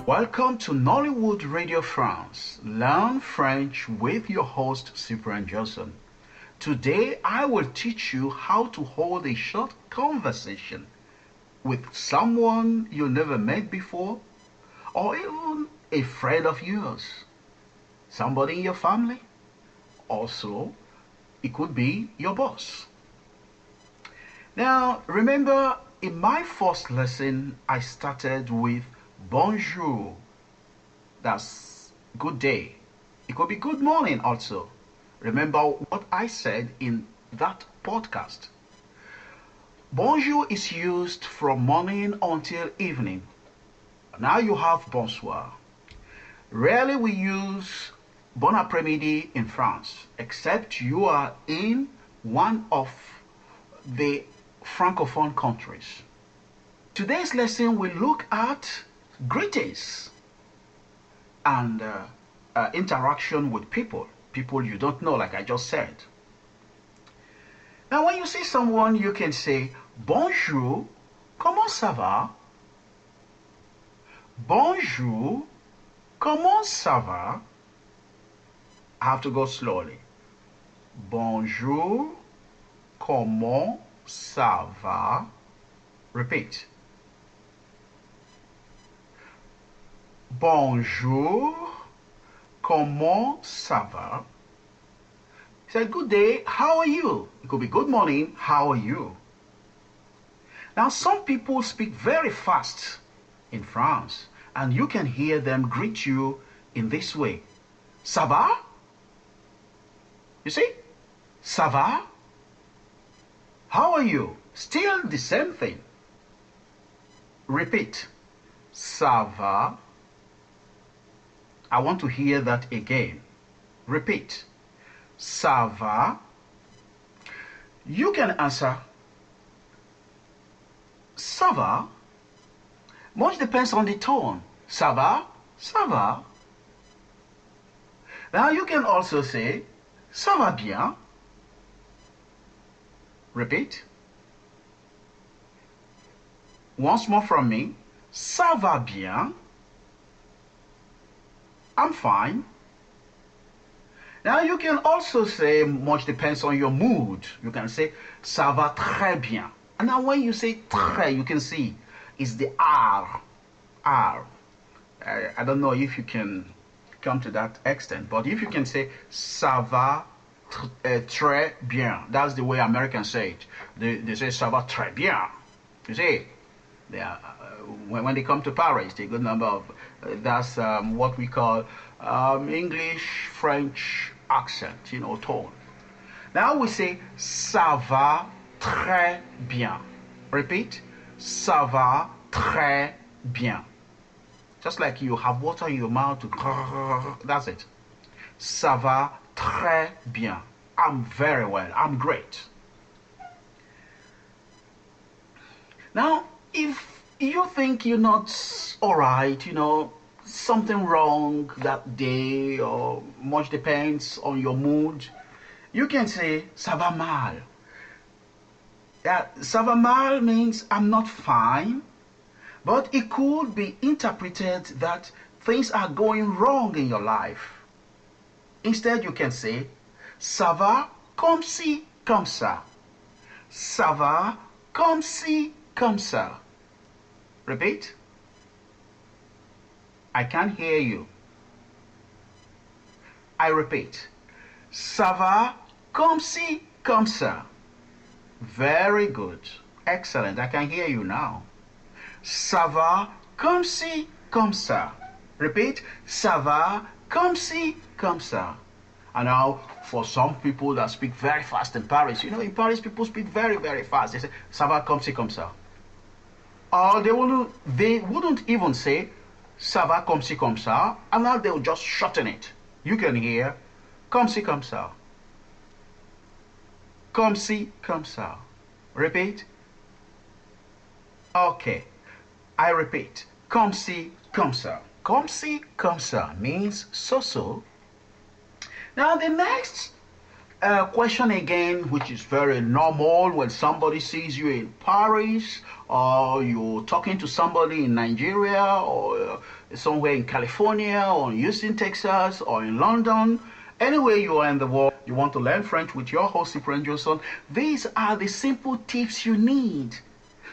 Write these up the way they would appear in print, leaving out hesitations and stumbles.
Welcome to Nollywood Radio France. Learn French with your host Cyprian Josson. Today I will teach you how to hold a short conversation with someone you never met before, or even a friend of yours, somebody in your family. Also, it could be your boss. Now, remember, in my first lesson, I started with bonjour. That's good day. It could be good morning also. Remember what I said in that podcast. Bonjour is used from morning until evening. Now you have bonsoir. Rarely we use bon après-midi in France, except you are in one of the Francophone countries. Today's lesson will look at greetings and interaction with people you don't know, like I just said. Now when you see someone, you can say bonjour, comment ça va? Bonjour, comment ça va? I have to go slowly. Bonjour, comment ça va? Repeat. Bonjour, comment ça va? Say good day, how are you? It could be good morning, how are you? Now some people speak very fast in France, and you can hear them greet you in this way. Ça va? You see? Ça va? How are you? Still the same thing. Repeat. Ça va? I want to hear that again. Repeat. Ça va? You can answer ça va. Much depends on the tone. Ça va? Ça va. Now you can also say ça va bien. Repeat. Once more from me. Ça va bien. I'm fine. Now you can also say, much depends on your mood. You can say, ça va très bien. And now when you say très, you can see, it's the R. R. I don't know if you can come to that extent, but if you can say, ça va très bien. That's the way Americans say it. They say, ça va très bien. You see, they are, when they come to Paris, they got a number of, that's what we call English, French accent, tone. Now we say, ça va très bien. Repeat, ça va très bien. Just like you have water in your mouth, that's it. Ça va très bien. I'm very well, I'm great. Now, if you think you're not all right, something wrong that day, or much depends on your mood, you can say ça va mal. Ça va mal means I'm not fine, but it could be interpreted that things are going wrong in your life. Instead, you can say ça va comme ci, comme ça. Ça va comme ci, comme ça. Repeat. I can't hear you. I repeat. Ça va comme ci, comme ça. Very good. Excellent. I can hear you now. Ça va comme ci, comme ça. Repeat. Ça va comme ci, comme ça. And now, for some people that speak very fast in Paris, in Paris people speak very, very fast. They say, ça va comme ci, comme ça. Or they wouldn't even say, ça va comme ci, comme ça, and now they'll just shorten it. You can hear, comme ci, comme ça. Comme ci, comme ça. Repeat. Okay. I repeat. Comme ci, comme ça. Comme ci, comme ça means so-so. Now the next question again, which is very normal when somebody sees you in Paris, or you're talking to somebody in Nigeria, or somewhere in California or in Houston, Texas, or in London, anywhere you are in the world, you want to learn French with your host, Cyprian Josson, these are the simple tips you need.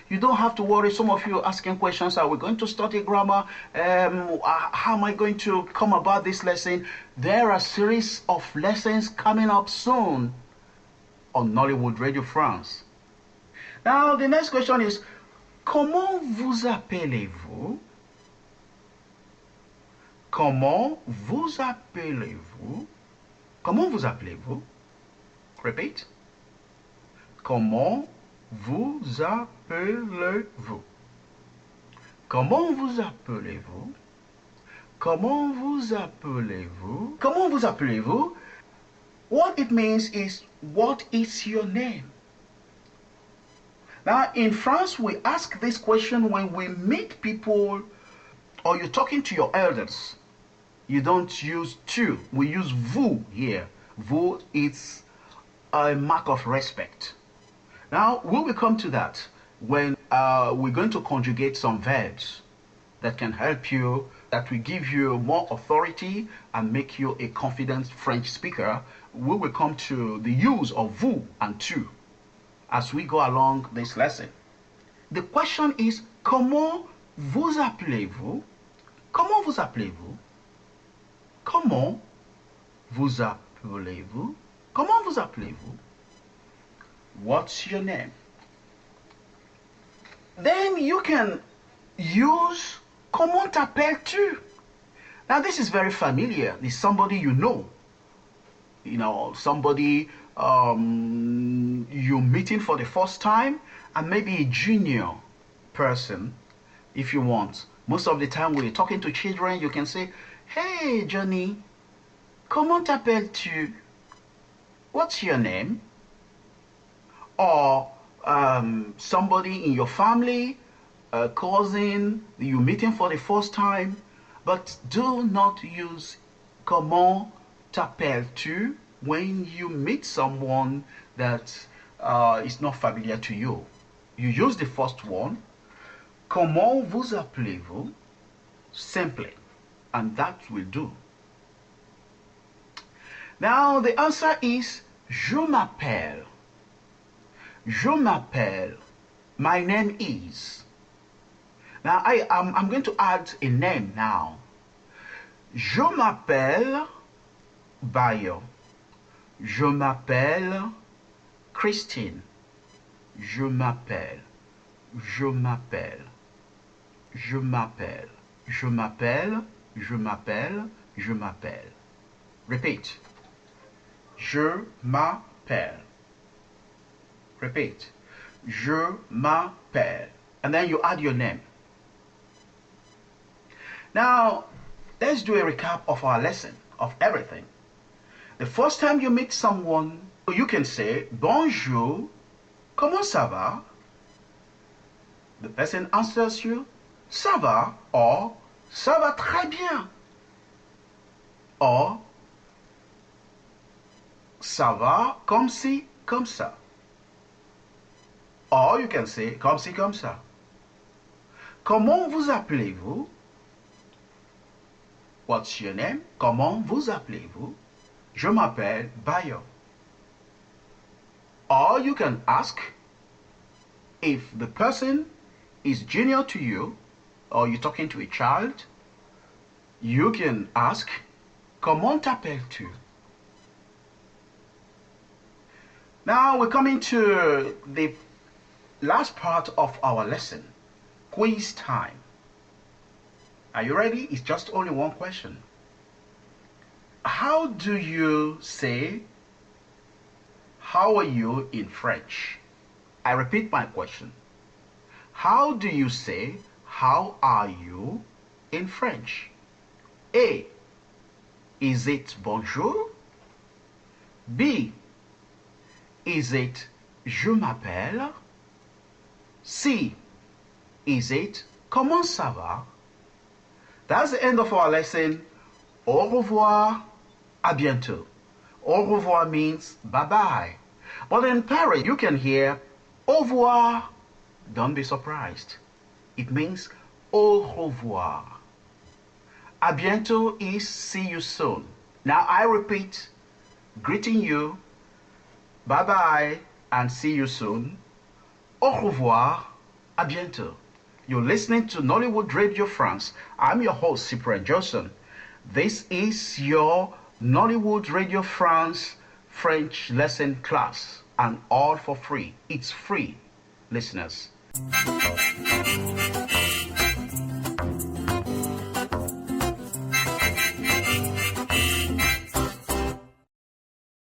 You don't have to worry. Some of you are asking questions. Are we going to study grammar? How am I going to come about this lesson? There are a series of lessons coming up soon on Nollywood Radio France. Now, the next question is, comment vous appelez-vous? Comment vous appelez-vous? Comment vous appelez-vous? Repeat. Comment vous appelez-vous? Comment vous appelez-vous? Comment vous appelez-vous? Comment vous appelez-vous? What it means is, what is your name? Now, in France, we ask this question when we meet people or you're talking to your elders. You don't use tu. We use vous here. Vous is a mark of respect. Now, we will come to that when we're going to conjugate some verbs that can help you, that will give you more authority and make you a confident French speaker. We will come to the use of vous and tu as we go along this lesson. The question is, comment vous appelez-vous? Comment vous appelez-vous? Comment vous appelez-vous? Comment vous appelez-vous? What's your name? Then you can use comment t'appelles-tu? Now this is very familiar. It's somebody you know. You know, somebody you're meeting for the first time, and maybe a junior person if you want. Most of the time when you're talking to children, you can say, hey Johnny, comment t'appelles-tu? What's your name? Or somebody in your family, a cousin, you're meeting for the first time, but do not use comment t'appelles-tu when you meet someone that is not familiar to you. You use the first one, comment vous appelez-vous, simply, and that will do. Now the answer is, je m'appelle. Je m'appelle. My name is. Now I'm going to add a name now. Je m'appelle Bayo. Je m'appelle Christine. Je m'appelle. Je m'appelle. Je m'appelle. Je m'appelle. Je m'appelle. Je m'appelle. Repeat. Je m'appelle. Repeat. Je m'appelle. And then you add your name. Now, let's do a recap of our lesson, of everything. The first time you meet someone, you can say, bonjour, comment ça va? The person answers you, ça va, or ça va très bien, or ça va comme ci, comme ça. Or you can say, comme ci, comme ça. Comment vous appelez-vous? What's your name? Comment vous appelez-vous? Je m'appelle Bayo. Or you can ask, if the person is junior to you, or you're talking to a child, you can ask, comment t'appelles-tu? Now we're coming to the last part of our lesson, quiz time. Are you ready? It's just only one question. How do you say, how are you in French? I repeat my question. How do you say, how are you in French? A. Is it bonjour? B. Is it je m'appelle? C. Is it comment ça va? That's the end of our lesson. Au revoir, à bientôt. Au revoir means bye-bye. But in Paris, you can hear au revoir. Don't be surprised. It means au revoir. À bientôt is see you soon. Now I repeat, greeting you, bye bye, and see you soon. Au revoir, à bientôt. You're listening to Nollywood Radio France. I'm your host, Cyprian Josson. This is your Nollywood Radio France French lesson class, and all for free. It's free, listeners.